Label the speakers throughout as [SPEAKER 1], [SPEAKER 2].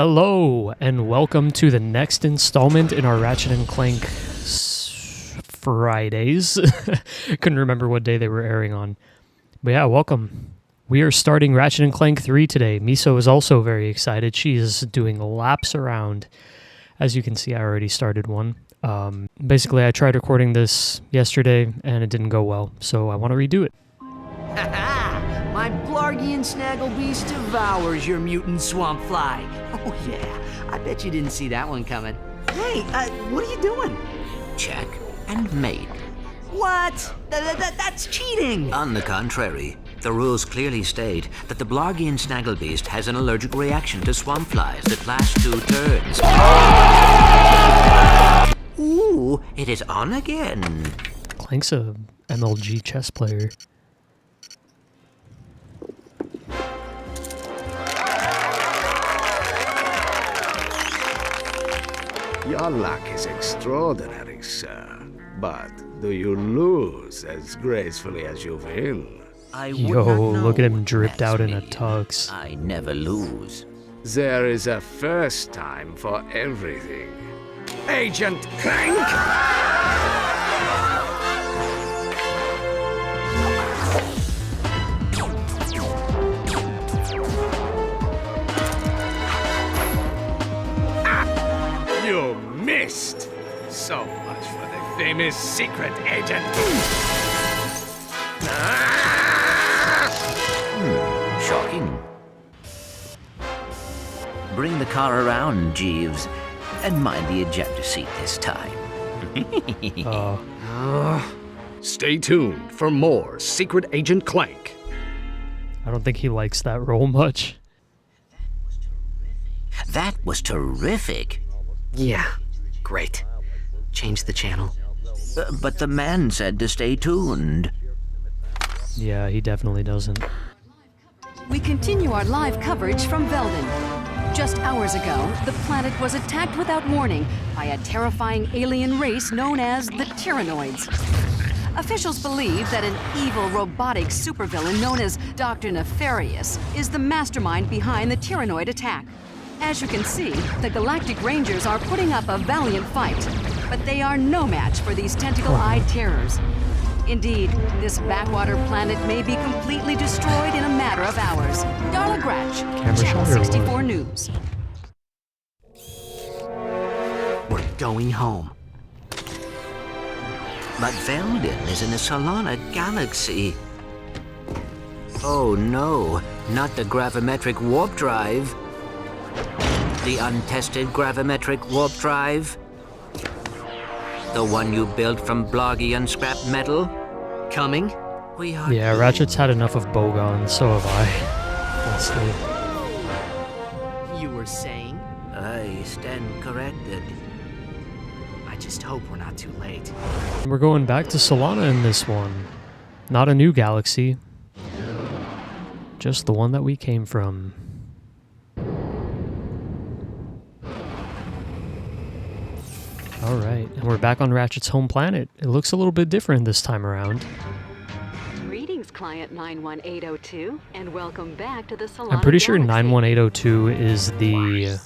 [SPEAKER 1] Hello, and welcome to the next installment in our Ratchet and Clank Fridays. Couldn't remember what day they were airing on. But yeah, welcome. We are starting Ratchet and Clank 3 today. Miso is also very excited. She is doing laps around. As you can see, I already started one. Basically, I tried recording this yesterday, and it didn't go well, so I want to redo it.
[SPEAKER 2] My Blargian Snagglebeast devours your mutant swamp fly. Oh yeah, I bet you didn't see that one coming. Hey, what are you doing?
[SPEAKER 3] Check and mate.
[SPEAKER 2] What? That's cheating!
[SPEAKER 3] On the contrary, the rules clearly state that the Blargian Snagglebeast has an allergic reaction to swamp flies that last 2 turns. Ooh, it is on again.
[SPEAKER 1] Clank's a MLG chess player.
[SPEAKER 4] Your luck is extraordinary, sir. But do you lose as gracefully as you win?
[SPEAKER 1] Yo, look at him dripped out in a tux.
[SPEAKER 3] I never lose.
[SPEAKER 4] There is a first time for everything. Agent Clank! You missed! So much for the famous secret agent.
[SPEAKER 3] Shocking. Bring the car around, Jeeves, and mind the ejector seat this time.
[SPEAKER 4] Stay tuned for more Secret Agent Clank.
[SPEAKER 1] I don't think he likes that role much.
[SPEAKER 3] That was terrific.
[SPEAKER 2] Yeah, great. Change the channel.
[SPEAKER 3] But the man said to stay tuned.
[SPEAKER 1] Yeah, he definitely doesn't.
[SPEAKER 5] We continue our live coverage from Velden. Just hours ago, the planet was attacked without warning by a terrifying alien race known as the Tyrannoids. Officials believe that an evil robotic supervillain known as Dr. Nefarious is the mastermind behind the Tyrannoid attack. As you can see, the Galactic Rangers are putting up a valiant fight, but they are no match for these tentacle-eyed terrors. Indeed, this backwater planet may be completely destroyed in a matter of hours. Darla Gratch, Channel 64 News.
[SPEAKER 2] We're going home.
[SPEAKER 3] But Velden is in the Solana galaxy. Oh no, not the gravimetric warp drive. The untested gravimetric warp drive? The one you built from Blargian scrap metal?
[SPEAKER 2] Coming?
[SPEAKER 3] We are...
[SPEAKER 1] Yeah, Ratchet's had enough of Bogons, so have I. Honestly.
[SPEAKER 2] You were saying?
[SPEAKER 3] I stand corrected.
[SPEAKER 2] I just hope we're not too late.
[SPEAKER 1] We're going back to Solana in this one. Not a new galaxy. Just the one that we came from. Alright, and we're back on Ratchet's home planet. It looks a little bit different this time around.
[SPEAKER 5] Greetings, Client 91802, and welcome back to the Solana
[SPEAKER 1] I'm pretty sure
[SPEAKER 5] Galaxy.
[SPEAKER 1] 91802 is the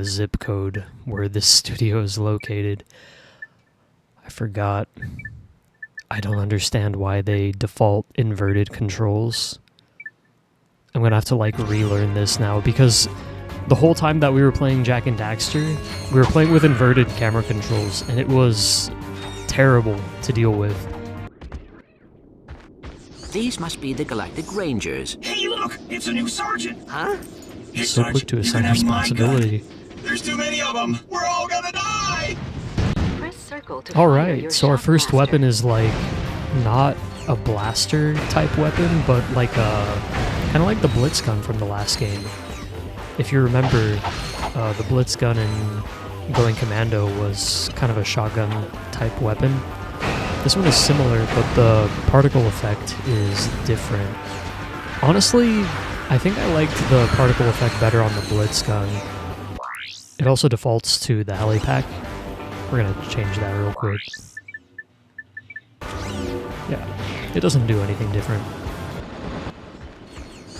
[SPEAKER 1] zip code where this studio is located. I forgot. I don't understand why they default inverted controls. I'm gonna have to like relearn this now because the whole time that we were playing Jak and Daxter, we were playing with inverted camera controls, and it was terrible to deal with.
[SPEAKER 3] These must be the Galactic Rangers.
[SPEAKER 6] Hey, look! It's a new sergeant!
[SPEAKER 2] Huh?
[SPEAKER 6] Hey,
[SPEAKER 1] So quick
[SPEAKER 6] Sergeant,
[SPEAKER 1] to
[SPEAKER 6] you
[SPEAKER 1] assign
[SPEAKER 6] can have my
[SPEAKER 1] responsibility.
[SPEAKER 6] gun. There's too many of them! We're all gonna die!
[SPEAKER 5] Press circle to fire your
[SPEAKER 1] Alright, so our
[SPEAKER 5] shock
[SPEAKER 1] first
[SPEAKER 5] blaster.
[SPEAKER 1] weapon is like not a blaster type weapon, but like a kind of like the blitz gun from the last game. If you remember, the blitz gun in Going Commando was kind of a shotgun type weapon. This one is similar, but the particle effect is different. Honestly, I think I liked the particle effect better on the blitz gun. It also defaults to the helipack. We're gonna change that real quick. Yeah, it doesn't do anything different.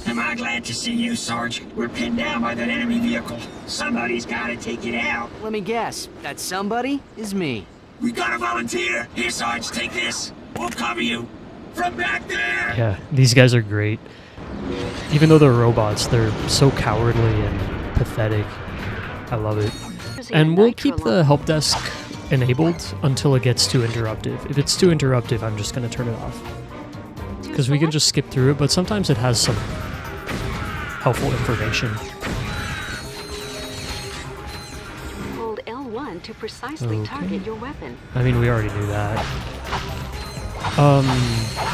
[SPEAKER 6] Am I I'm glad to see you, Sarge. We're pinned down by that enemy vehicle. Somebody's gotta take it out.
[SPEAKER 2] Let me guess, that somebody is me.
[SPEAKER 6] We got a volunteer. Here, Sarge, take this. We'll cover you. From back there!
[SPEAKER 1] Yeah, these guys are great. Even though they're robots, they're so cowardly and pathetic. I love it. And we'll keep the help desk enabled until it gets too interruptive. If it's too interruptive, I'm just going to turn it off. Because we can just skip through it, but sometimes it has some helpful information.
[SPEAKER 5] Hold L1 to precisely target your weapon.
[SPEAKER 1] I mean, we already knew that.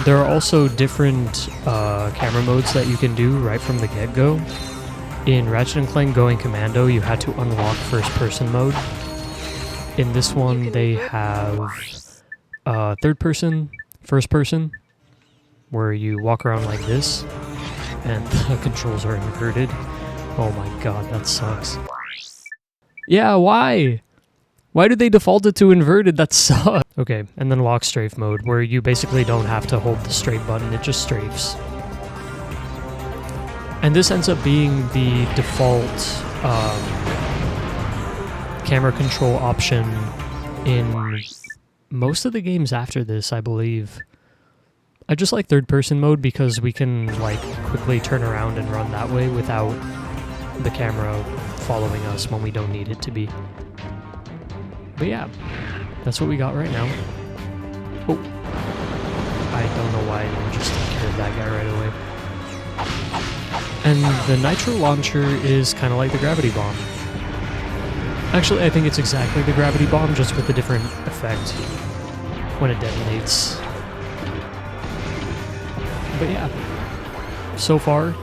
[SPEAKER 1] There are also different camera modes that you can do right from the get-go. In Ratchet and Clank Going Commando, you had to unlock first-person mode. In this one, they have third-person, first-person, where you walk around like this, and the controls are inverted. Oh my god, that sucks. Yeah, why? Why did they default it to inverted? That sucks. Okay, and then lock strafe mode, where you basically don't have to hold the strafe button, it just strafes. And this ends up being the default camera control option in most of the games after this, I believe. I just like third-person mode because we can like quickly turn around and run that way without the camera following us when we don't need it to be. But yeah, that's what we got right now. Oh, I don't know why I didn't just take care of that guy right away. And the nitro launcher is kind of like the gravity bomb. Actually, I think it's exactly the gravity bomb, just with a different effect when it detonates. But yeah, so far,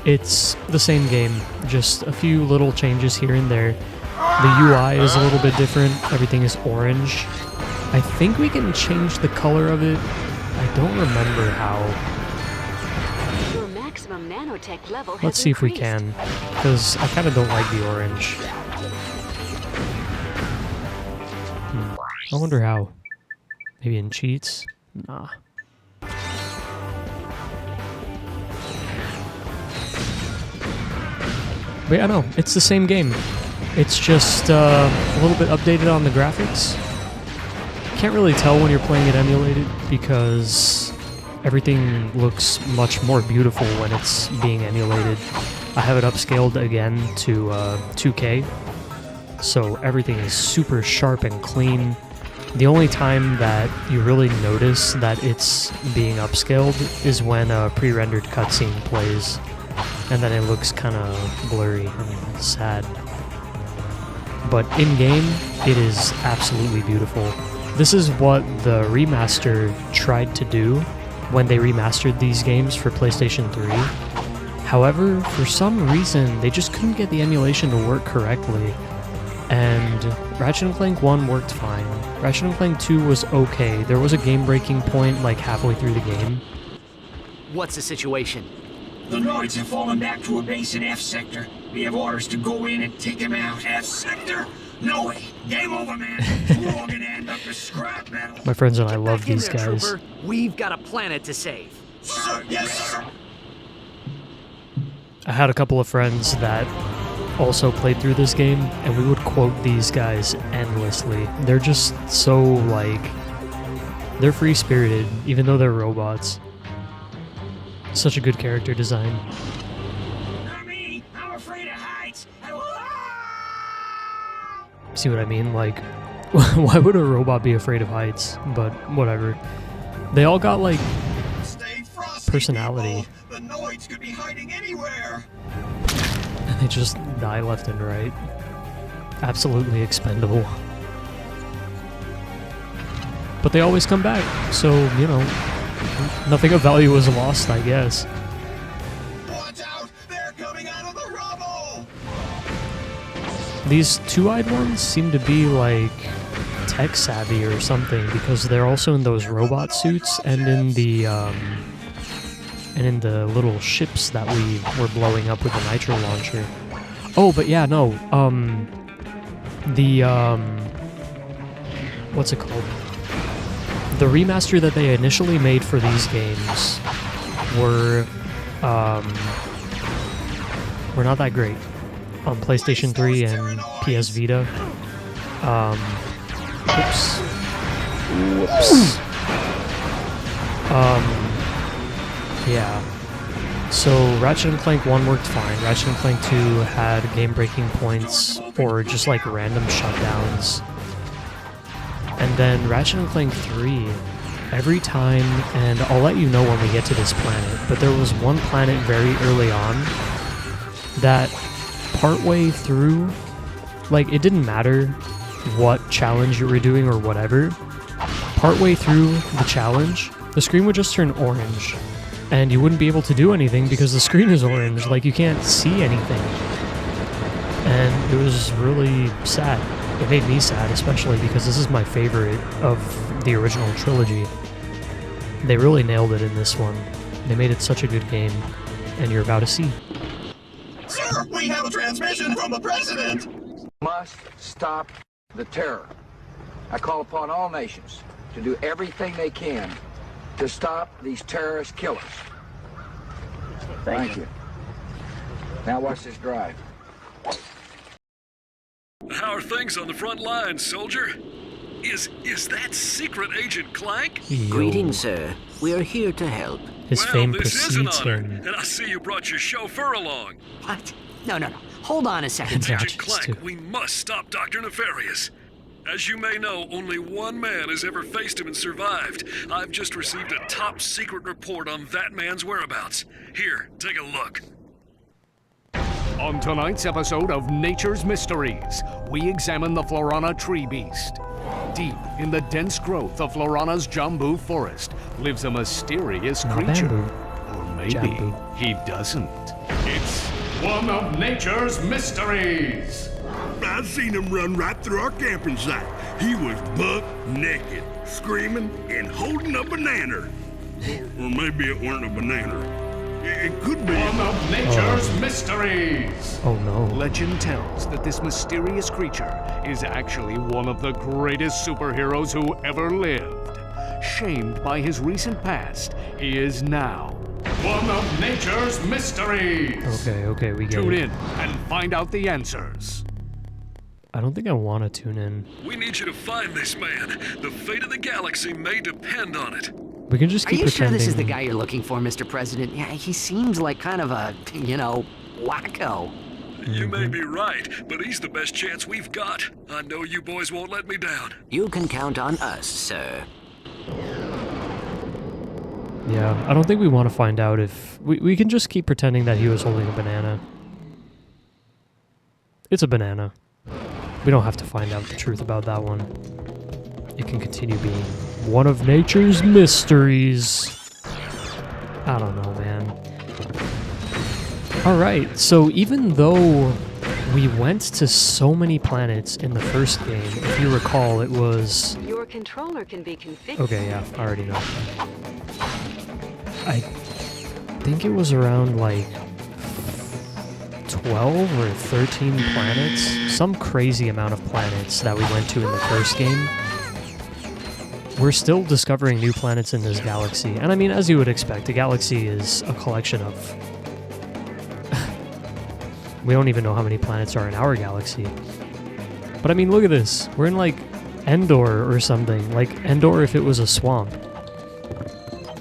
[SPEAKER 1] it's the same game, just a few little changes here and there. The UI is a little bit different, everything is orange. I think we can change the color of it. I don't remember how.
[SPEAKER 5] Your maximum nanotech level has
[SPEAKER 1] Let's see if we
[SPEAKER 5] increased.
[SPEAKER 1] can, because I kind of don't like the orange. I wonder how. Maybe in cheats? Nah. But yeah, no, it's the same game. It's just a little bit updated on the graphics. Can't really tell when you're playing it emulated because everything looks much more beautiful when it's being emulated. I have it upscaled again to 2K, so everything is super sharp and clean. The only time that you really notice that it's being upscaled is when a pre-rendered cutscene plays, and then it looks kind of blurry and sad. But in-game, it is absolutely beautiful. This is what the remaster tried to do when they remastered these games for PlayStation 3. However, for some reason, they just couldn't get the emulation to work correctly. And Ratchet and Clank 1 worked fine. Ratchet and Clank 2 was okay. There was a game-breaking point like halfway through the game.
[SPEAKER 2] What's the situation?
[SPEAKER 6] The Noids have fallen back to a base in F Sector. We have orders to go in and take them out. F Sector? No way. Game over, man. We're all gonna end up as scrap metal.
[SPEAKER 1] My friends and I
[SPEAKER 2] Get
[SPEAKER 1] love
[SPEAKER 2] back in
[SPEAKER 1] these
[SPEAKER 2] there,
[SPEAKER 1] guys.
[SPEAKER 2] Trooper. We've got a planet to save.
[SPEAKER 6] Sir, yes, sir.
[SPEAKER 1] I had a couple of friends that also played through this game, and we would quote these guys endlessly. They're just so, like, they're free-spirited, even though they're robots. Such a good character design.
[SPEAKER 6] Not me. I'm afraid of heights.
[SPEAKER 1] See what I mean? Like, why would a robot be afraid of heights? But whatever. They all got, like,
[SPEAKER 6] Stay frosty,
[SPEAKER 1] personality.
[SPEAKER 6] people. The Noids could be hiding anywhere.
[SPEAKER 1] And they just die left and right. Absolutely expendable. But they always come back, so, you know, nothing of value was lost, I guess.
[SPEAKER 6] Watch out! They're coming out of the rubble!
[SPEAKER 1] These two-eyed ones seem to be, like, tech-savvy or something, because they're also in those robot suits and in the little ships that we were blowing up with the nitro launcher. Oh, but yeah, no, what's it called? The remaster that they initially made for these games were were not that great on PlayStation 3 and PS Vita. Oops. Whoops. Yeah. So Ratchet and Clank 1 worked fine. Ratchet and Clank 2 had game-breaking points or just like random shutdowns. And then Ratchet and Clank 3, every time, and I'll let you know when we get to this planet, but there was one planet very early on that partway through, like, it didn't matter what challenge you were doing or whatever, partway through the challenge, the screen would just turn orange, and you wouldn't be able to do anything because the screen is orange, like, you can't see anything. And it was really sad. It made me sad, especially because this is my favorite of the original trilogy. They really nailed it in this one. They made it such a good game, and you're about to see.
[SPEAKER 6] Sir, we have a transmission from the president.
[SPEAKER 7] Must stop the terror. I call upon all nations to do everything they can to stop these terrorist killers. Thank you. Now watch this drive.
[SPEAKER 8] How are things on the front lines, soldier? Is that Secret Agent Clank?
[SPEAKER 1] Yo.
[SPEAKER 3] Greetings, sir. We are here to help.
[SPEAKER 1] His fame
[SPEAKER 8] this is an
[SPEAKER 1] precedes
[SPEAKER 8] honor,
[SPEAKER 1] him.
[SPEAKER 8] and I see you brought your chauffeur along.
[SPEAKER 2] What? No. Hold on a second, sir.
[SPEAKER 8] Agent
[SPEAKER 1] Ratchet's
[SPEAKER 8] Clank,
[SPEAKER 1] too.
[SPEAKER 8] we must stop Dr. Nefarious. As you may know, only one man has ever faced him and survived. I've just received a top-secret report on that man's whereabouts. Here, take a look.
[SPEAKER 9] On tonight's episode of Nature's Mysteries, we examine the Florana tree beast. Deep in the dense growth of Florana's Jambu forest lives a mysterious
[SPEAKER 1] Not
[SPEAKER 9] creature.
[SPEAKER 1] bamboo.
[SPEAKER 9] Or maybe
[SPEAKER 1] Jambu.
[SPEAKER 9] he doesn't. It's one of Nature's Mysteries.
[SPEAKER 10] I seen him run right through our camping site. He was buck naked, screaming and holding a banana. Or maybe it weren't a banana. It could be.
[SPEAKER 9] One of Nature's Mysteries.
[SPEAKER 1] Oh no.
[SPEAKER 9] Legend tells that this mysterious creature is actually one of the greatest superheroes who ever lived. Shamed by his recent past, he is now one of Nature's Mysteries.
[SPEAKER 1] Okay, we get
[SPEAKER 9] Tune
[SPEAKER 1] it.
[SPEAKER 9] in and find out the answers.
[SPEAKER 1] I don't think I want to tune in.
[SPEAKER 8] We need you to find this man. The fate of the galaxy may depend on it.
[SPEAKER 1] We can just
[SPEAKER 2] Are
[SPEAKER 1] keep
[SPEAKER 2] you sure
[SPEAKER 1] pretending.
[SPEAKER 2] this is the guy you're looking for, Mr. President? Yeah, he seems like kind of a, wacko.
[SPEAKER 8] You may be right, but he's the best chance we've got. I know you boys won't let me down.
[SPEAKER 3] You can count on us, sir.
[SPEAKER 1] Yeah, I don't think we want to find out if... We can just keep pretending that he was holding a banana. It's a banana. We don't have to find out the truth about that one. It can continue being one of Nature's Mysteries. I don't know, man. Alright, so even though we went to so many planets in the first game, if you recall, it was...
[SPEAKER 5] Your controller can be configured.
[SPEAKER 1] Okay, yeah, I already know. I think it was around like 12 or 13 planets, some crazy amount of planets that we went to in the first game. We're still discovering new planets in this galaxy, and I mean, as you would expect, a galaxy is a collection of... We don't even know how many planets are in our galaxy. But I mean, look at this. We're in like Endor or something, like Endor if it was a swamp.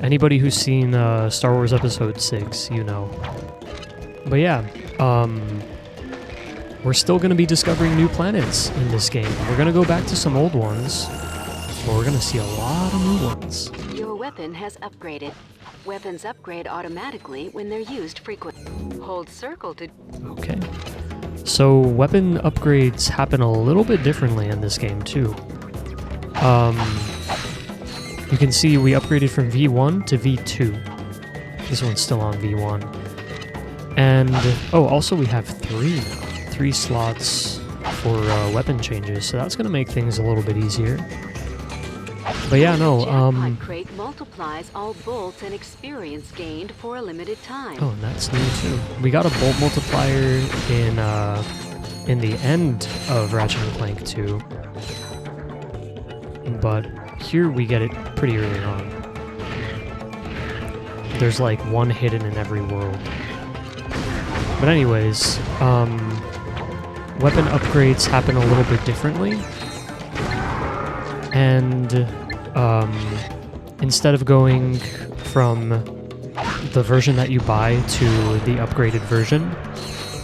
[SPEAKER 1] Anybody who's seen Star Wars Episode 6, you know. But yeah, we're still going to be discovering new planets in this game. We're going to go back to some old ones, but we're going to see a lot of new ones.
[SPEAKER 5] Your weapon has upgraded. Weapons upgrade automatically when they're used frequently. Hold circle to...
[SPEAKER 1] Okay. So weapon upgrades happen a little bit differently in this game too. You can see we upgraded from V1 to V2. This one's still on V1. And, oh, also we have 3 slots for weapon changes, so that's going to make things a little bit easier. But yeah, no,
[SPEAKER 5] Jackpot crate multiplies all bolts and experience gained for a limited time.
[SPEAKER 1] oh, and that's new too. We got a bolt multiplier in the end of Ratchet and Clank 2. But here we get it pretty early on. There's like one hidden in every world. But anyways, weapon upgrades happen a little bit differently. And instead of going from the version that you buy to the upgraded version,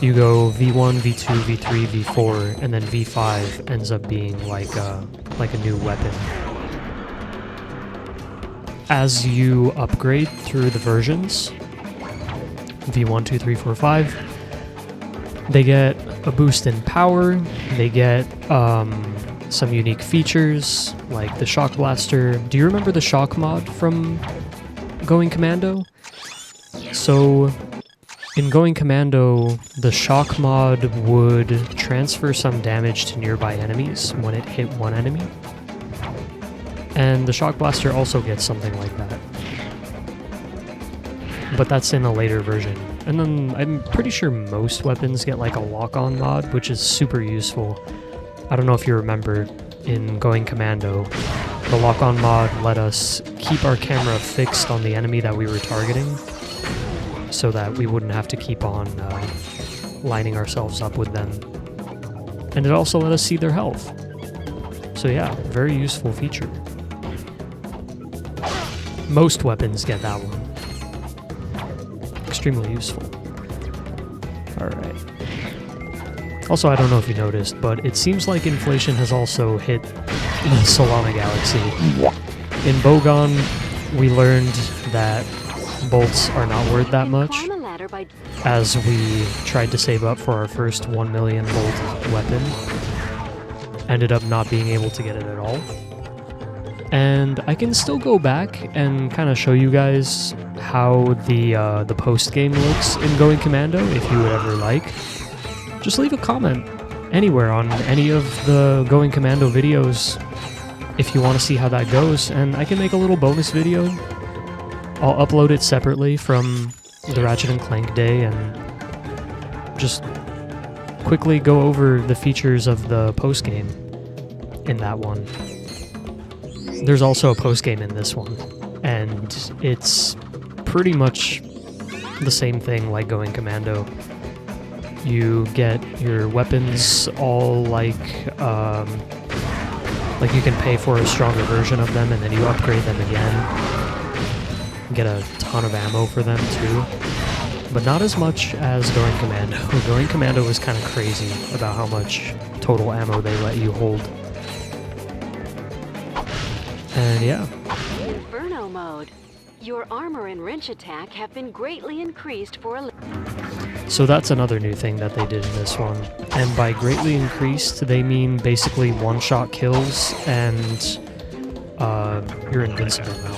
[SPEAKER 1] you go V1, V2, V3, V4, and then V5 ends up being like a new weapon. As you upgrade through the versions, V1, 2, 3, 4, 5, they get a boost in power, they get some unique features, like the Shock Blaster. Do you remember the Shock mod from Going Commando? So, in Going Commando, the Shock mod would transfer some damage to nearby enemies when it hit one enemy. And the Shock Blaster also gets something like that. But that's in a later version. And then I'm pretty sure most weapons get like a lock-on mod, which is super useful. I don't know if you remember, in Going Commando, the lock-on mod let us keep our camera fixed on the enemy that we were targeting, so that we wouldn't have to keep on lining ourselves up with them. And it also let us see their health. So yeah, very useful feature. Most weapons get that one. Extremely useful. Alright. Also, I don't know if you noticed, but it seems like inflation has also hit the Solana Galaxy. In Bogon, we learned that bolts are not worth that much, as we tried to save up for our first 1 million bolt weapon. Ended up not being able to get it at all. And I can still go back and kind of show you guys how the post-game looks in Going Commando, if you would ever like. Just leave a comment anywhere on any of the Going Commando videos if you want to see how that goes, and I can make a little bonus video. I'll upload it separately from the Ratchet and Clank day and just quickly go over the features of the post-game in that one. There's also a post-game in this one, and it's pretty much the same thing like Going Commando. You get your weapons all like you can pay for a stronger version of them and then you upgrade them again. Get a ton of ammo for them too. But not as much as Going Commando. Going Commando was kind of crazy about how much total ammo they let you hold. And yeah.
[SPEAKER 5] Inferno mode. Your armor and wrench attack have been greatly increased for a...
[SPEAKER 1] So that's another new thing that they did in this one. And by greatly increased, they mean basically one-shot kills and you're invincible now.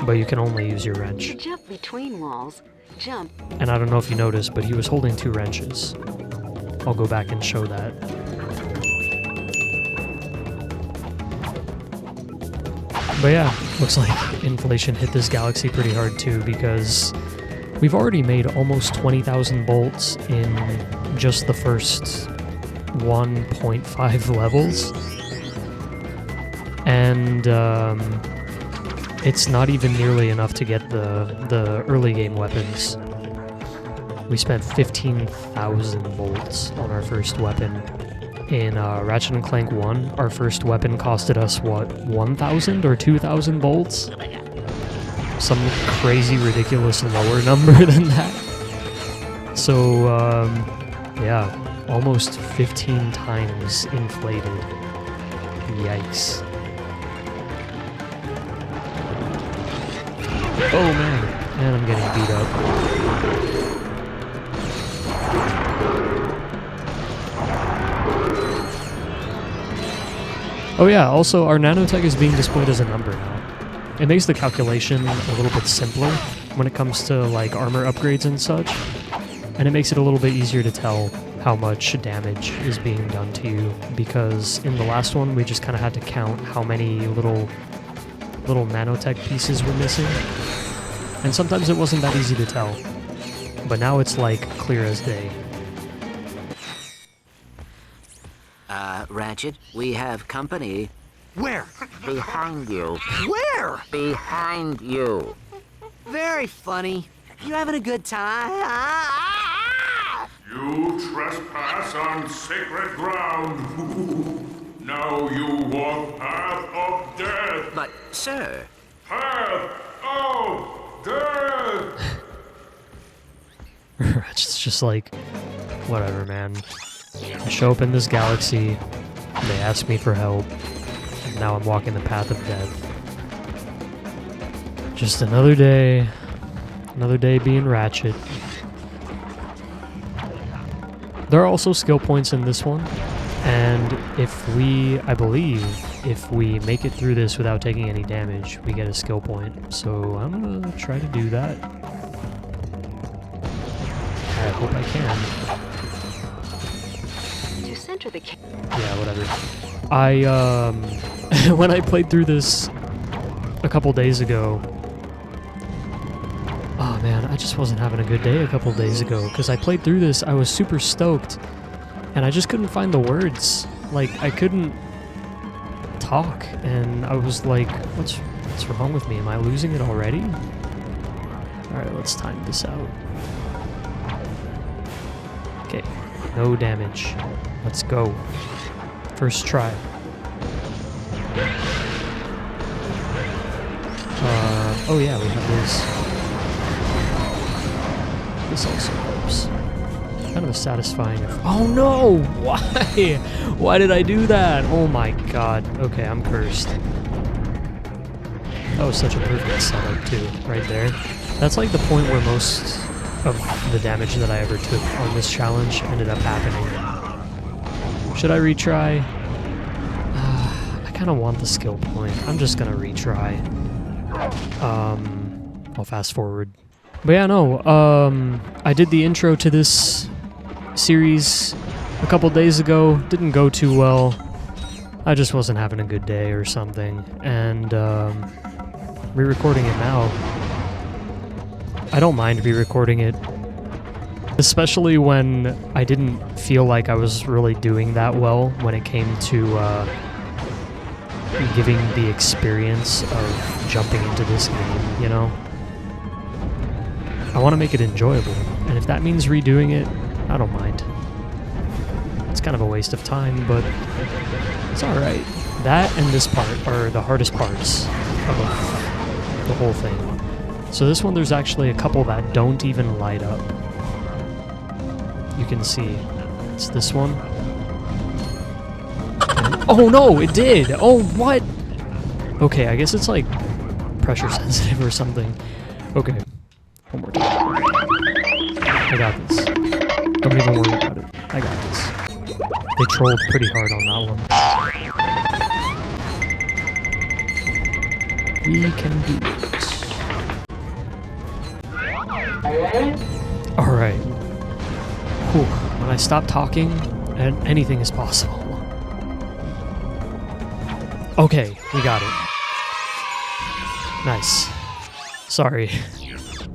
[SPEAKER 1] But you can only use your wrench.
[SPEAKER 5] To jump between walls, jump.
[SPEAKER 1] And I don't know if you noticed, but he was holding 2 wrenches. I'll go back and show that. But yeah, looks like inflation hit this galaxy pretty hard too, because we've already made almost 20,000 bolts in just the first 1.5 levels. And it's not even nearly enough to get the early game weapons. We spent 15,000 bolts on our first weapon. In Ratchet and Clank 1, our first weapon costed us, what, 1,000 or 2,000 bolts? Some crazy, ridiculous lower number than that. So, yeah, almost 15 times inflated. Yikes. Oh man, and I'm getting beat up. Oh yeah, also our nanotech is being displayed as a number now. It makes the calculation a little bit simpler when it comes to like armor upgrades and such, and it makes it a little bit easier to tell how much damage is being done to you, because in the last one we just kind of had to count how many little nanotech pieces were missing, and sometimes it wasn't that easy to tell, but now it's like clear as day.
[SPEAKER 3] Ratchet, we have company.
[SPEAKER 2] Where?
[SPEAKER 3] Behind you.
[SPEAKER 2] Where?
[SPEAKER 3] Behind you.
[SPEAKER 2] Very funny. You having a good time?
[SPEAKER 10] You trespass on sacred ground. Now you walk path of death.
[SPEAKER 3] But, sir...
[SPEAKER 10] Path of death!
[SPEAKER 1] It's just like, whatever, man. I show up in this galaxy, they ask me for help, and now I'm walking the path of death. Just another day being Ratchet. There are also skill points in this one, and I believe, if we make it through this without taking any damage, we get a skill point. So I'm gonna try to do that. I hope I can.
[SPEAKER 5] To center the
[SPEAKER 1] Yeah, whatever. When I played through this a couple days ago, oh man, I just wasn't having a good day a couple days ago, because I played through this, I was super stoked, and I just couldn't find the words. Like, I couldn't talk, and I was like, what's wrong with me? Am I losing it already? Alright, let's time this out. Okay, no damage. Let's go. First try. Oh yeah, we have this also helps. Kind of a satisfying... Oh no! Why? Why did I do that? Oh my god. Okay, I'm cursed. That was such a perfect setup too, right there. That's like the point where most of the damage that I ever took on this challenge ended up happening. Should I retry? I kind of want the skill point. I'm just gonna retry. I'll fast forward. But yeah, no, I did the intro to this series a couple days ago. Didn't go too well. I just wasn't having a good day or something. And, re-recording it now. I don't mind re-recording it. Especially when I didn't feel like I was really doing that well when it came to, giving the experience of jumping into this game, you know? I want to make it enjoyable, and if that means redoing it, I don't mind. It's kind of a waste of time, but it's alright. That and this part are the hardest parts of the whole thing. So this one, there's actually a couple that don't even light up. You can see. It's this one. Oh no, it did! Oh, what? Okay, I guess it's like pressure sensitive or something. Okay, one more time. I got this. Don't even worry about it. I got this. They trolled pretty hard on that one. We can do it. Alright. When I stop talking, anything is possible. Okay, we got it. Nice. Sorry.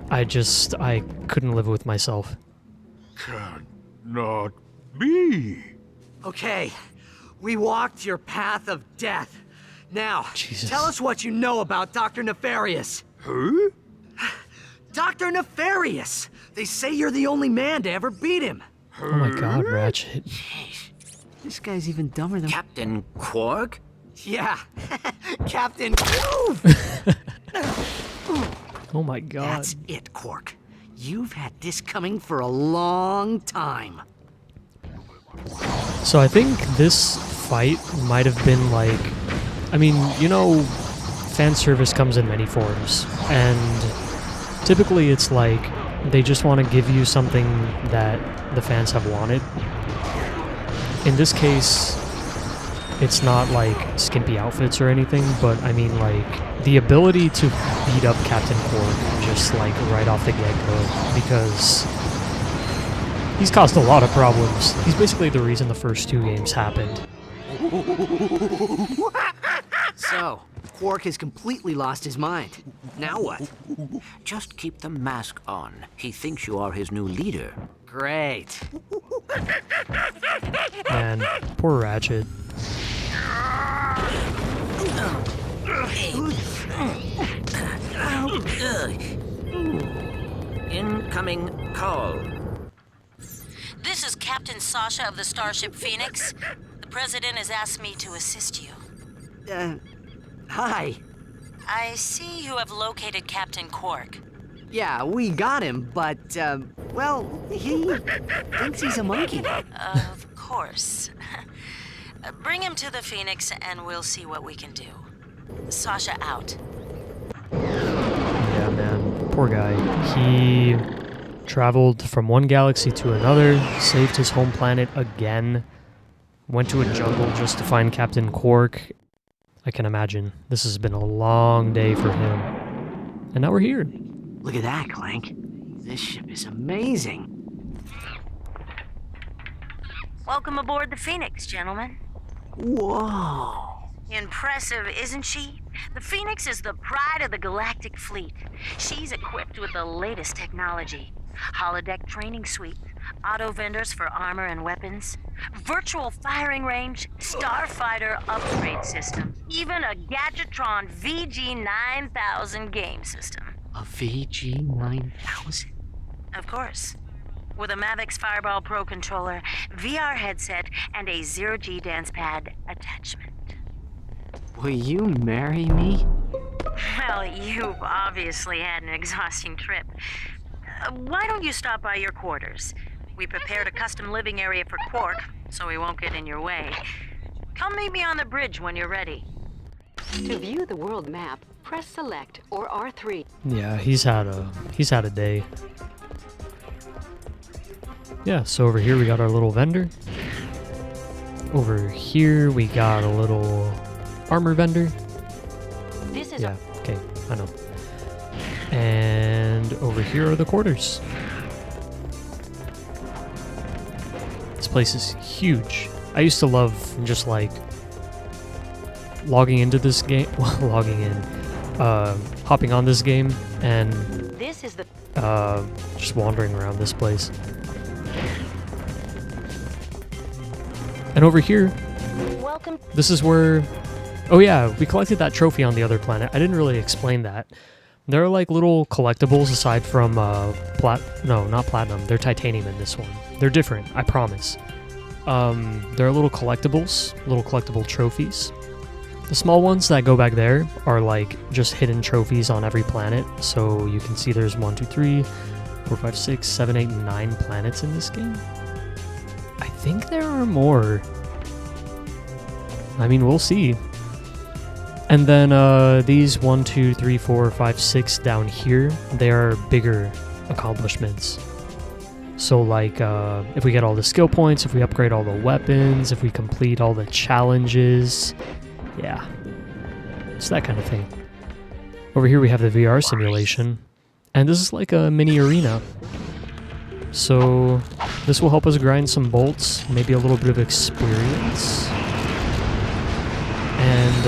[SPEAKER 1] I couldn't live with myself.
[SPEAKER 10] Cannot be.
[SPEAKER 2] Okay, we walked your path of death. Now,
[SPEAKER 1] Jesus.
[SPEAKER 2] Tell us what you know about Dr. Nefarious.
[SPEAKER 10] Huh?
[SPEAKER 2] Dr. Nefarious! They say you're the only man to ever beat him.
[SPEAKER 1] Oh my god, Ratchet.
[SPEAKER 2] This guy's even dumber than...
[SPEAKER 3] Captain Quark?
[SPEAKER 2] Yeah, Captain...
[SPEAKER 1] Oh my god.
[SPEAKER 2] That's it, Quark. You've had this coming for a long time.
[SPEAKER 1] So I think this fight might have been like... I mean, you know, fan service comes in many forms, and typically it's like they just want to give you something that the fans have wanted. In this case, it's not like skimpy outfits or anything, but I mean like the ability to beat up Captain Quark just like right off the get-go, because he's caused a lot of problems. He's basically the reason the first two games happened.
[SPEAKER 2] So, Quark has completely lost his mind. Now what?
[SPEAKER 3] Just keep the mask on. He thinks you are his new leader.
[SPEAKER 2] Great.
[SPEAKER 1] Man, poor Ratchet.
[SPEAKER 3] Incoming call.
[SPEAKER 11] This is Captain Sasha of the Starship Phoenix. The President has asked me to assist you.
[SPEAKER 2] Hi.
[SPEAKER 11] I see you have located Captain Quark.
[SPEAKER 2] Yeah, we got him, but, well, he thinks he's a monkey.
[SPEAKER 11] Of course. Bring him to the Phoenix and we'll see what we can do. Sasha out.
[SPEAKER 1] Yeah, man. Poor guy. He traveled from one galaxy to another, saved his home planet again, went to a jungle just to find Captain Quark. I can imagine. This has been a long day for him. And now we're here.
[SPEAKER 2] Look at that, Clank. This ship is amazing.
[SPEAKER 11] Welcome aboard the Phoenix, gentlemen.
[SPEAKER 2] Whoa.
[SPEAKER 11] Impressive, isn't she? The Phoenix is the pride of the galactic fleet. She's equipped with the latest technology. Holodeck training suite, auto vendors for armor and weapons, virtual firing range, starfighter upgrade system, even a Gadgetron VG-9000 game system.
[SPEAKER 2] A VG-9000?
[SPEAKER 11] Of course. With a Mavix Fireball Pro controller, VR headset, and a zero-G dance pad attachment.
[SPEAKER 2] Will you marry me?
[SPEAKER 11] Well, you've obviously had an exhausting trip. Why don't you stop by your quarters? We prepared a custom living area for Quark, so he won't get in your way. Come meet me on the bridge when you're ready.
[SPEAKER 5] To view the world map, press select or R3.
[SPEAKER 1] Yeah, he's had a day. Yeah, so over here we got our little vendor. Over here we got a little armor vendor.
[SPEAKER 5] This is
[SPEAKER 1] yeah, okay, I know. And over here are the quarters. This place is huge. I used to love just like logging into this game, hopping on this game and
[SPEAKER 5] this is the
[SPEAKER 1] just wandering around this place. And over here,
[SPEAKER 5] welcome.
[SPEAKER 1] This is where, oh yeah, we collected that trophy on the other planet. I didn't really explain that. There are like little collectibles aside from no, not platinum. They're titanium in this one. They're different, I promise. There are little collectibles, little collectible trophies. The small ones that go back there are like just hidden trophies on every planet. So you can see there's 1, 2, 3, 4, 5, 6, 7, 8, 9 planets in this game. I think there are more. I mean, we'll see. And then these 1, 2, 3, 4, 5, 6 down here, they are bigger accomplishments. So like if we get all the skill points, if we upgrade all the weapons, if we complete all the challenges, yeah, it's that kind of thing. Over here we have the VR simulation, and this is like a mini arena. So this will help us grind some bolts, maybe a little bit of experience. And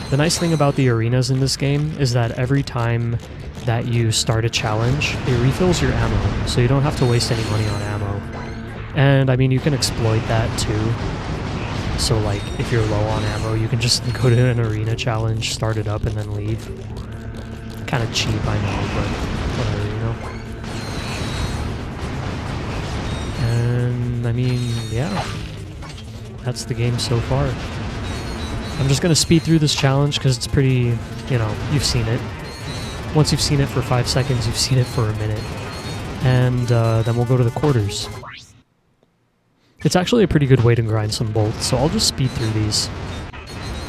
[SPEAKER 1] the nice thing about the arenas in this game is that every time that you start a challenge, it refills your ammo, so you don't have to waste any money on ammo. And I mean, you can exploit that too. So like, if you're low on ammo, you can just go to an arena challenge, start it up, and then leave. Kind of cheap, I know, but whatever, you know? And I mean, yeah, that's the game so far. I'm just going to speed through this challenge because it's pretty, you know, you've seen it. Once you've seen it for 5 seconds, you've seen it for a minute. And then we'll go to the quarters. It's actually a pretty good way to grind some bolts, so I'll just speed through these.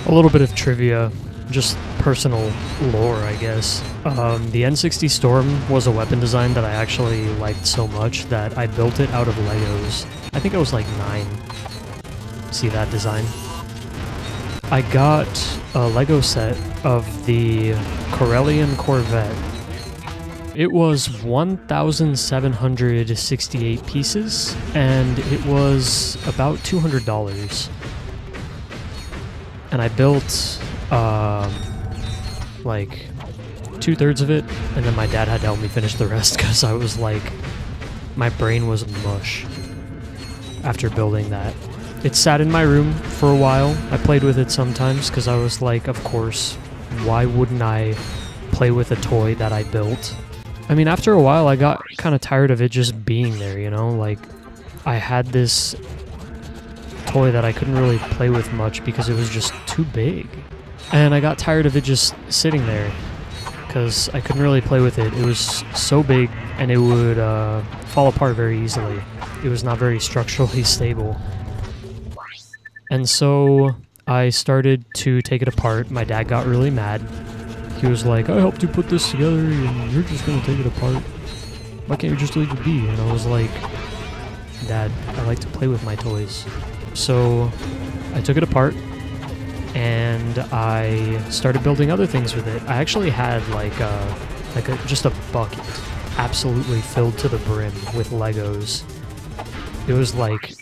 [SPEAKER 1] A little bit of trivia, just personal lore, I guess. The N60 Storm was a weapon design that I actually liked so much that I built it out of Legos. I think I was like 9. See that design? I got a Lego set of the Corellian Corvette. It was 1,768 pieces, and it was about $200. And I built, like, 2/3 of it, and then my dad had to help me finish the rest because I was like, my brain was mush after building that. it sat in my room for a while. I played with it sometimes because I was like, of course, why wouldn't I play with a toy that I built? I mean, after a while, I got kind of tired of it just being there, you know? Like, I had this toy that I couldn't really play with much because it was just too big. And I got tired of it just sitting there because I couldn't really play with it. It was so big and it would fall apart very easily. It was not very structurally stable. And so I started to take it apart. My dad got really mad. He was like, I helped you put this together and you're just gonna take it apart. Why can't you just leave it be? And I was like, Dad, I like to play with my toys. So I took it apart and I started building other things with it. I actually had just a bucket absolutely filled to the brim with Legos. It was like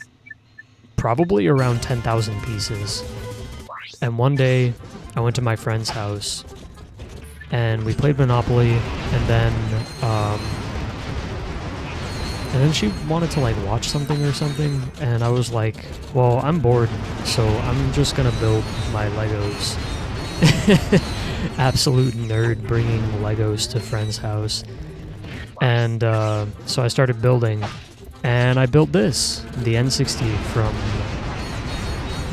[SPEAKER 1] probably around 10,000 pieces. And one day I went to my friend's house and we played Monopoly, and then she wanted to like watch something or something, and I was like, well, I'm bored, so I'm just gonna build my Legos. Absolute nerd bringing Legos to friend's house. And so I started building, and I built this, the N60 from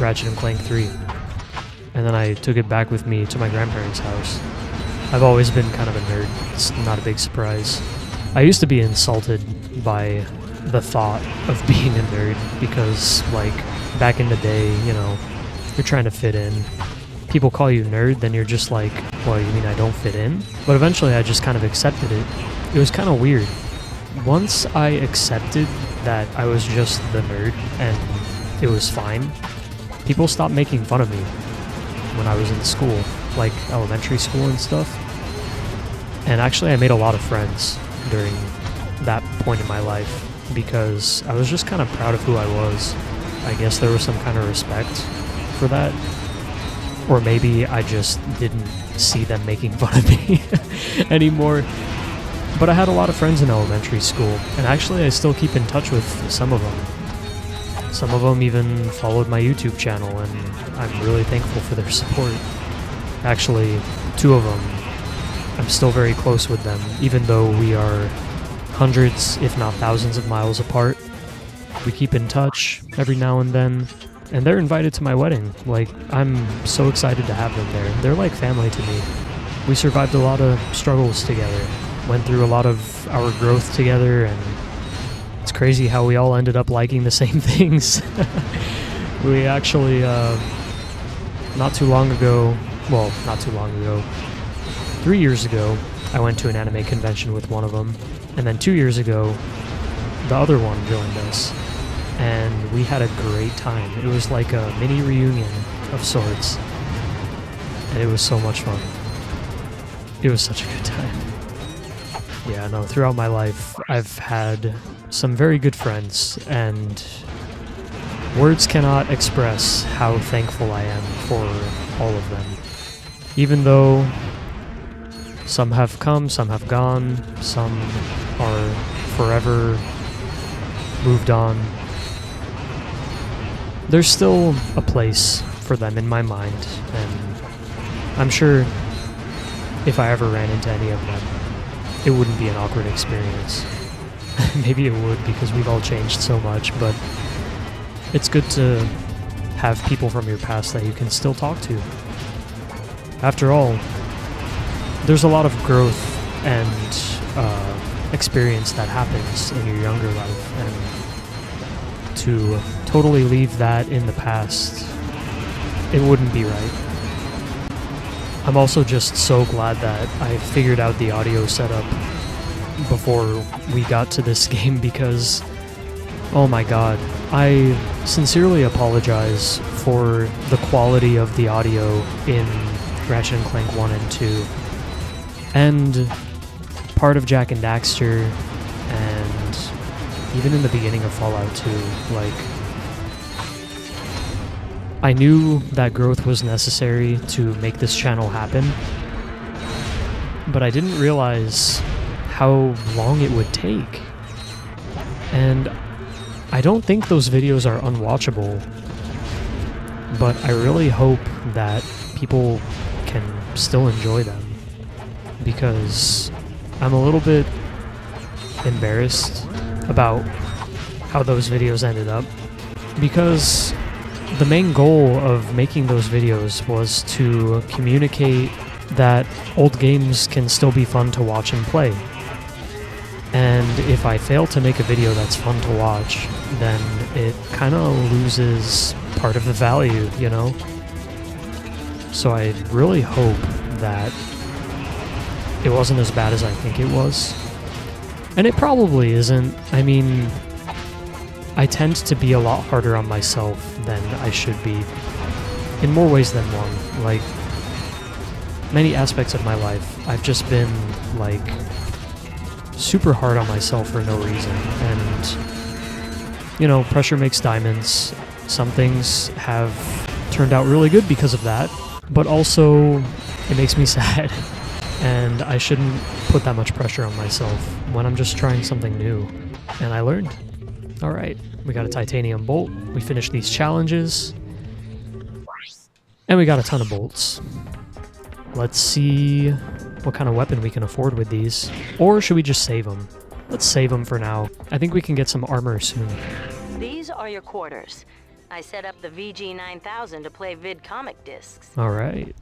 [SPEAKER 1] Ratchet and Clank 3. And then I took it back with me to my grandparents' house. I've always been kind of a nerd. It's not a big surprise. I used to be insulted by the thought of being a nerd because, like, back in the day, you know, you're trying to fit in. People call you nerd, then you're just like, well, you mean I don't fit in? But eventually I just kind of accepted it. It was kind of weird. Once I accepted that I was just the nerd and it was fine, people stopped making fun of me when I was in school, like elementary school and stuff. And actually I made a lot of friends during that point in my life because I was just kind of proud of who I was. I guess there was some kind of respect for that. Or maybe I just didn't see them making fun of me anymore. But I had a lot of friends in elementary school, and actually I still keep in touch with some of them. Some of them even followed my YouTube channel, and I'm really thankful for their support. Actually, 2 of them, I'm still very close with them, even though we are hundreds, if not thousands of miles apart. We keep in touch every now and then, and they're invited to my wedding. Like, I'm so excited to have them there. They're like family to me. We survived a lot of struggles together, went through a lot of our growth together, and it's crazy how we all ended up liking the same things. We actually, not too long ago, 3 years ago, I went to an anime convention with one of them, and then 2 years ago, the other one joined us, and we had a great time. It was like a mini reunion of sorts, and it was so much fun. It was such a good time. Yeah, no, throughout my life, I've had some very good friends, and words cannot express how thankful I am for all of them. Even though some have come, some have gone, some are forever moved on, there's still a place for them in my mind, and I'm sure if I ever ran into any of them, it wouldn't be an awkward experience. Maybe it would, because we've all changed so much, but it's good to have people from your past that you can still talk to. After all, there's a lot of growth and experience that happens in your younger life, and to totally leave that in the past, it wouldn't be right. I'm also just so glad that I figured out the audio setup before we got to this game, because, oh my god, I sincerely apologize for the quality of the audio in Ratchet and Clank 1 and 2, and part of Jak and Daxter, and even in the beginning of Fallout 2, like, I knew that growth was necessary to make this channel happen, but I didn't realize how long it would take. And I don't think those videos are unwatchable. but I really hope that people can still enjoy them, because I'm a little bit embarrassed about how those videos ended up, because the main goal of making those videos was to communicate that old games can still be fun to watch and play. And if I fail to make a video that's fun to watch, then it kind of loses part of the value, you know? So I really hope that it wasn't as bad as I think it was. And it probably isn't. I mean, I tend to be a lot harder on myself than I should be, in more ways than one. Like, many aspects of my life, I've just been, like, super hard on myself for no reason. And, you know, pressure makes diamonds. Some things have turned out really good because of that, but also it makes me sad. And I shouldn't put that much pressure on myself when I'm just trying something new. And I learned. Alright, we got a titanium bolt. We finished these challenges. And we got a ton of bolts. Let's see what kind of weapon we can afford with these. Or should we just save them? Let's save them for now. I think we can get some armor soon.
[SPEAKER 11] These are your quarters. I set up the VG9000 to play vid comic discs.
[SPEAKER 1] Alright.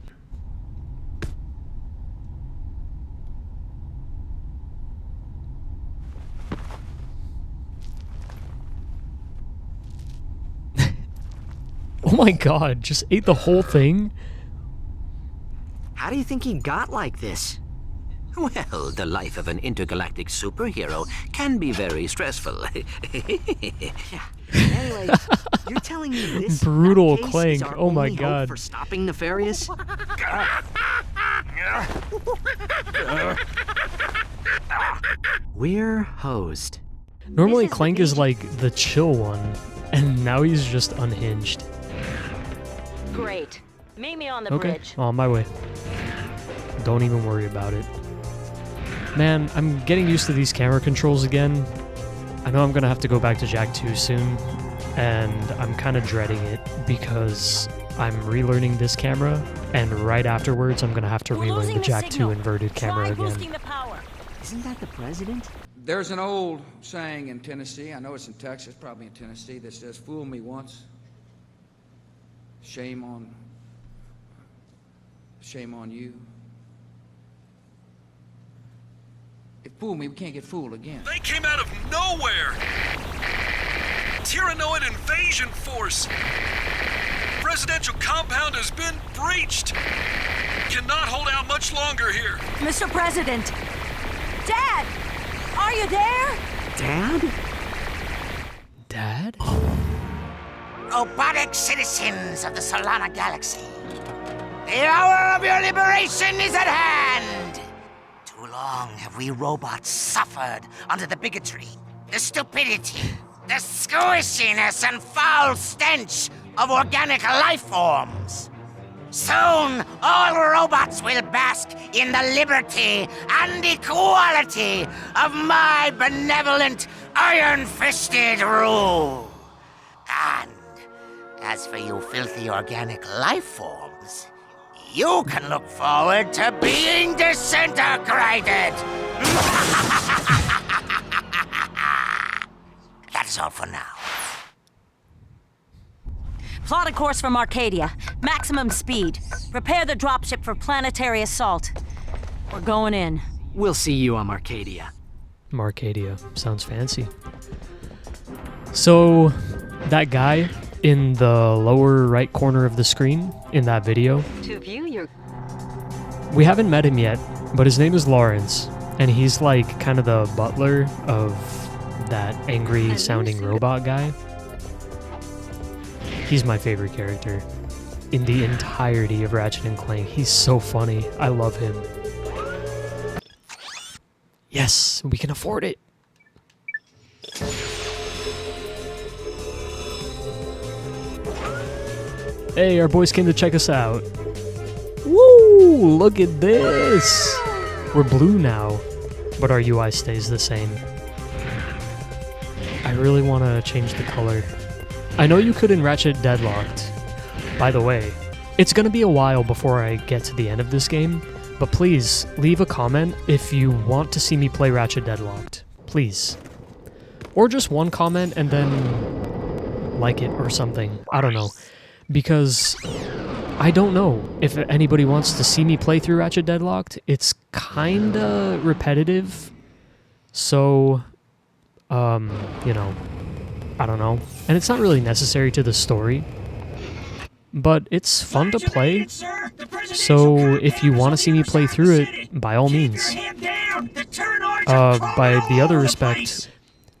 [SPEAKER 1] Oh my god, just ate the whole thing?
[SPEAKER 2] How do you think he got like this?
[SPEAKER 3] Well, the life of an intergalactic superhero can be very stressful.
[SPEAKER 2] Yeah. Anyway, you're telling me this
[SPEAKER 1] Brutal
[SPEAKER 2] nutcase
[SPEAKER 1] Clank,
[SPEAKER 2] is our
[SPEAKER 1] oh my
[SPEAKER 2] only hope
[SPEAKER 1] god.
[SPEAKER 2] for stopping Nefarious? We're hosed.
[SPEAKER 1] Normally Clank is like the chill one, and now he's just unhinged.
[SPEAKER 11] Great. Meet me on the
[SPEAKER 1] Okay,
[SPEAKER 11] bridge.
[SPEAKER 1] on my way. Don't even worry about it. Man, I'm getting used to these camera controls again. I know I'm gonna have to go back to Jack 2 soon, and I'm kind of dreading it because I'm relearning this camera, and right afterwards I'm gonna have to relearn the Jack 2 inverted camera again.
[SPEAKER 2] Isn't that the president?
[SPEAKER 7] There's an old saying in Tennessee, I know it's in Texas, probably in Tennessee, that says, "Fool me once, shame on you." If fool me, we can't get fooled again.
[SPEAKER 8] They came out of nowhere! Tyrannoid invasion force! Presidential compound has been breached! Cannot hold out much longer here!
[SPEAKER 5] Mr. President! Dad! Are you there?
[SPEAKER 2] Dad?
[SPEAKER 1] Dad?
[SPEAKER 12] Robotic citizens of the Solana galaxy, the hour of your liberation is at hand! Too long have we robots suffered under the bigotry, the stupidity, the squishiness and foul stench of organic life forms. Soon, all robots will bask in the liberty and equality of my benevolent, iron-fisted rule. And as for you filthy organic life forms, you can look forward to being disintegrated. That's all for now.
[SPEAKER 11] Plot a course from Arcadia. Maximum speed. Prepare the dropship for planetary assault. We're going in.
[SPEAKER 2] We'll see you on Arcadia.
[SPEAKER 1] Marcadia. Sounds fancy. So, that guy in the lower right corner of the screen in that video,
[SPEAKER 11] To view your...
[SPEAKER 1] we haven't met him yet, but his name is Lawrence, and he's like kind of the butler of that angry sounding robot guy. He's my favorite character in the entirety of Ratchet and Clank. He's so funny. I love him. Yes, we can afford it. Hey, our boys came to check us out. Woo! Look at this! We're blue now, but our UI stays the same. I really want to change the color. I know you could in Ratchet Deadlocked, by the way, it's going to be a while before I get to the end of this game, but please leave a comment if you want to see me play Ratchet Deadlocked. Please. Or just one comment and then like it or something. I don't know. Because I don't know if anybody wants to see me play through Ratchet Deadlocked. It's kinda repetitive. So, you know, I don't know. And it's not really necessary to the story. But it's fun to play. So if you want to see me play through it, by all means. By the other respect,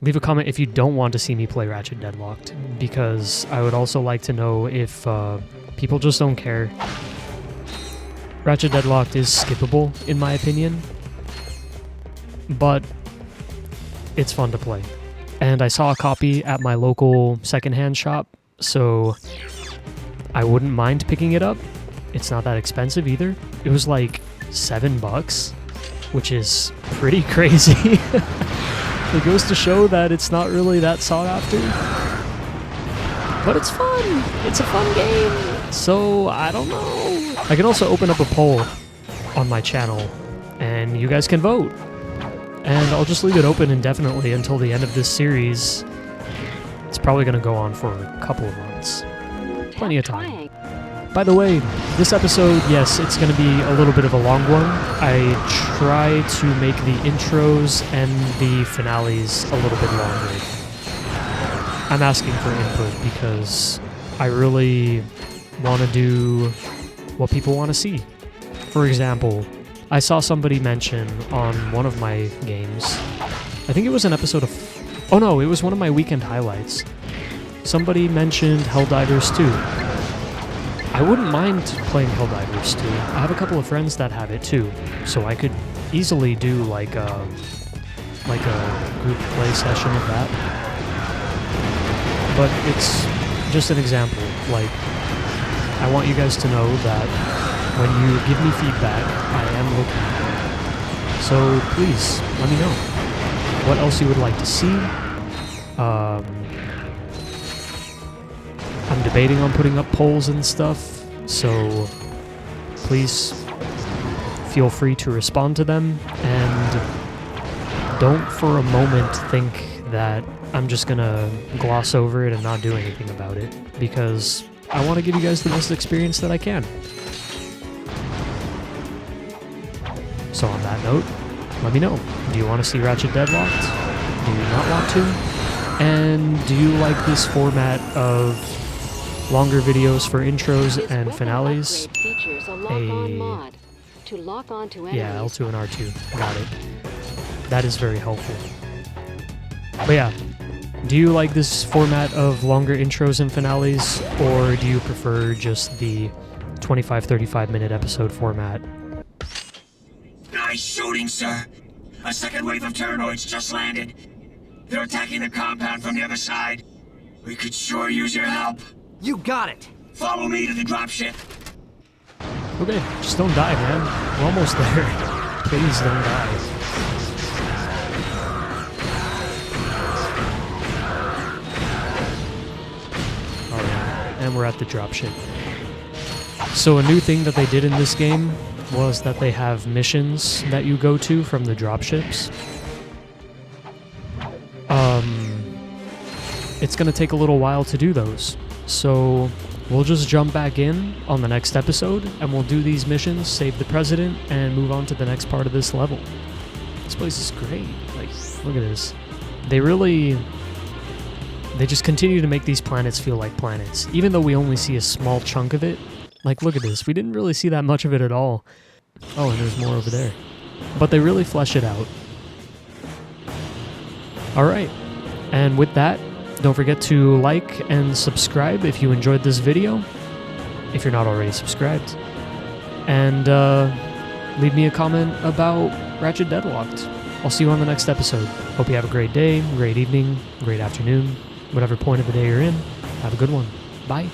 [SPEAKER 1] leave a comment if you don't want to see me play Ratchet Deadlocked, because I would also like to know if people just don't care. Ratchet Deadlocked is skippable, in my opinion, but it's fun to play. And I saw a copy at my local secondhand shop, so I wouldn't mind picking it up. It's not that expensive either. It was like $7, which is pretty crazy. It goes to show that it's not really that sought after. But it's fun! It's a fun game! So, I don't know. I can also open up a poll on my channel, and you guys can vote. And I'll just leave it open indefinitely until the end of this series. It's probably going to go on for a couple of months. Plenty of time. By the way, this episode, yes, it's going to be a little bit of a long one. I try to make the intros and the finales a little bit longer. I'm asking for input because I really want to do what people want to see. For example, I saw somebody mention on one of my games, I think it was an episode of... Oh no, it was one of my weekend highlights. Somebody mentioned Helldivers 2. I wouldn't mind playing Helldivers 2. I have a couple of friends that have it too, so I could easily do like a group play session of that. But it's just an example. Like, I want you guys to know that when you give me feedback, I am looking. So please let me know what else you would like to see. I'm debating on putting up polls and stuff, so please feel free to respond to them, and don't for a moment think that I'm just gonna gloss over it and not do anything about it, because I want to give you guys the best experience that I can. So on that note, let me know. Do you want to see Ratchet Deadlocked? Do you not want to? And do you like this format of longer videos for intros and finales? Yeah, L2 and R2. Got it. That is very helpful. But yeah, do you like this format of longer intros and finales, or do you prefer just the 25-35 minute episode format?
[SPEAKER 6] Nice shooting, sir. A second wave of Terranoids just landed. They're attacking the compound from the other side. We could sure use your help.
[SPEAKER 2] You got it.
[SPEAKER 6] Follow me to the dropship.
[SPEAKER 1] Okay, just don't die, man. We're almost there. Please don't die. Alright, and we're at the dropship. So a new thing that they did in this game was that they have missions that you go to from the dropships. It's gonna take a little while to do those. So we'll just jump back in on the next episode, and we'll do these missions, save the president, and move on to the next part of this level. This place is great. Like, look at this. They just continue to make these planets feel like planets, even though we only see a small chunk of it. Like, look at this. We didn't really see that much of it at all. Oh, and there's more over there. But they really flesh it out. Alright. And with that, don't forget to like and subscribe if you enjoyed this video, if you're not already subscribed. And leave me a comment about Ratchet Deadlocked. I'll see you on the next episode. Hope you have a great day, great evening, great afternoon, whatever point of the day you're in. Have a good one. Bye.